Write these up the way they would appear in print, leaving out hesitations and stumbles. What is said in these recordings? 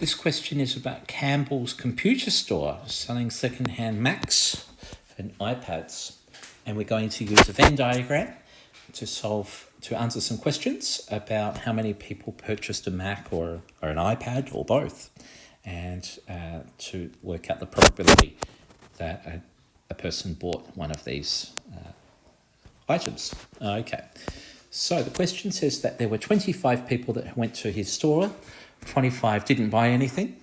This question is about Campbell's computer store selling second-hand Macs and iPads. And we're going to use a Venn diagram to answer some questions about how many people purchased a Mac or an iPad or both, and to work out the probability that a person bought one of these items. Okay, so the question says that there were 25 people that went to his store, 25 didn't buy anything,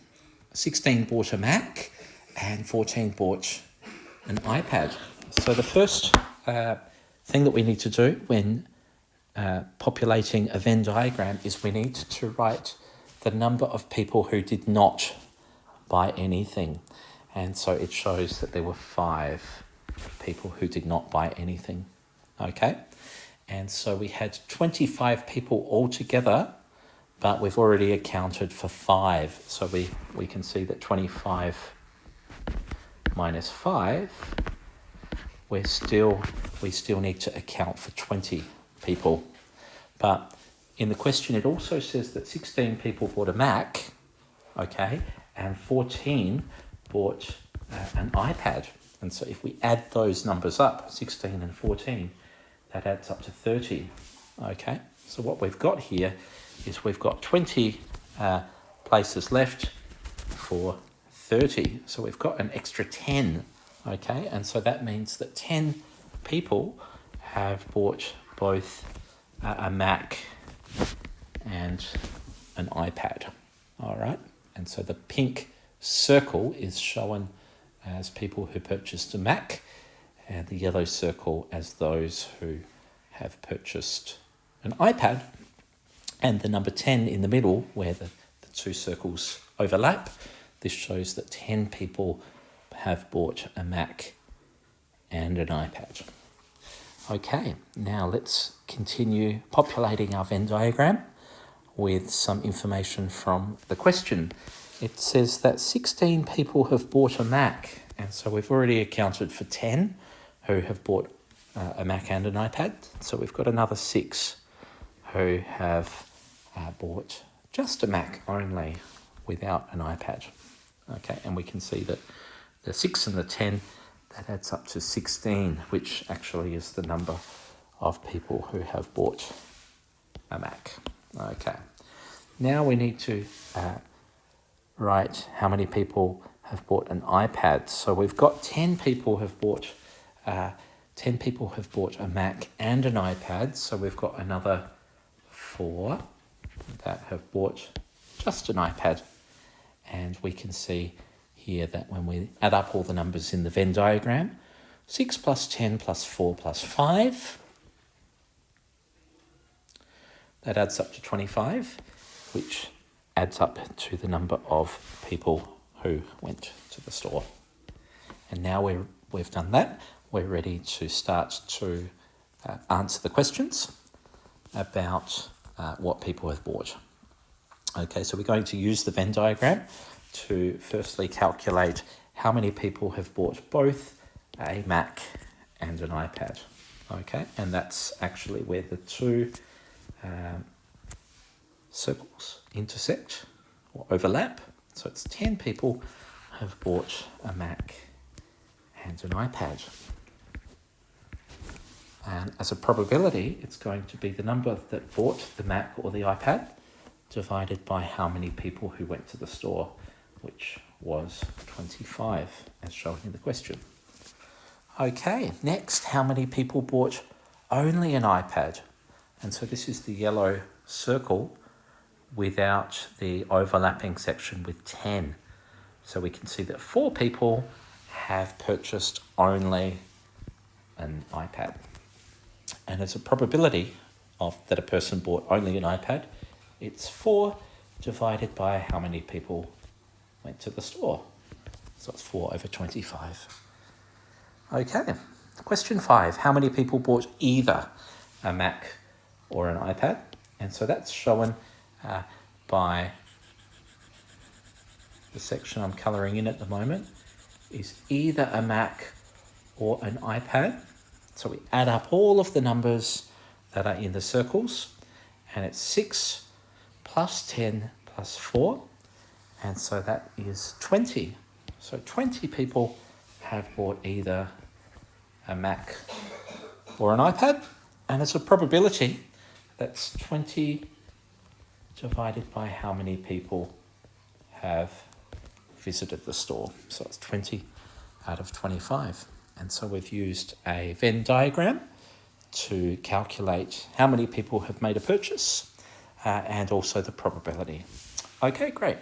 16 bought a Mac, and 14 bought an iPad. So the first thing that we need to do when populating a Venn diagram is we need to write the number of people who did not buy anything. And so it shows that there were 5 people who did not buy anything. Okay? And so we had 25 people altogether, but we've already accounted for 5. So we can see that 25 minus 5, we still need to account for 20 people. But in the question, it also says that 16 people bought a Mac, okay, and 14 bought an iPad. And so if we add those numbers up, 16 and 14, that adds up to 30, okay? So what we've got here is we've got 20 places left for 30. So we've got an extra 10, okay? And so that means that 10 people have bought both a Mac and an iPad, all right? And so the pink circle is shown as people who purchased a Mac, and the yellow circle as those who have purchased an iPad. And the number 10 in the middle, where the two circles overlap, this shows that 10 people have bought a Mac and an iPad. Okay, now let's continue populating our Venn diagram with some information from the question. It says that 16 people have bought a Mac, and so we've already accounted for 10 who have bought a Mac and an iPad. So we've got another 6 who have bought just a Mac only without an iPad. Okay, and we can see that the 6 and the 10, that adds up to 16, which actually is the number of people who have bought a Mac. Okay, now we need to write how many people have bought an iPad. So we've got 10 people have bought a Mac and an iPad. So we've got another 4 that have bought just an iPad. And we can see here that when we add up all the numbers in the Venn diagram, 6 plus 10 plus 4 plus 5, that adds up to 25, which adds up to the number of people who went to the store. And now we've done that, we're ready to start to answer the questions about what people have bought. Okay, so we're going to use the Venn diagram to firstly calculate how many people have bought both a Mac and an iPad. Okay, and that's actually where the two circles intersect or overlap. So it's 10 people have bought a Mac and an iPad. And as a probability, it's going to be the number that bought the Mac or the iPad divided by how many people who went to the store, which was 25, as shown in the question. Okay, next, how many people bought only an iPad? And so this is the yellow circle without the overlapping section with 10. So we can see that 4 people have purchased only an iPad. And as a probability of that a person bought only an iPad, it's 4 divided by how many people went to the store. So it's 4 over 25. Okay, question 5. How many people bought either a Mac or an iPad? And so that's shown by the section I'm colouring in at the moment is either a Mac or an iPad. So we add up all of the numbers that are in the circles, and it's 6 plus 10 plus 4, And so that is 20. So 20 people have bought either a Mac or an iPad, and it's a probability that's 20 divided by how many people have visited the store. So it's 20 out of 25. And so we've used a Venn diagram to calculate how many people have made a purchase and also the probability. Okay, great.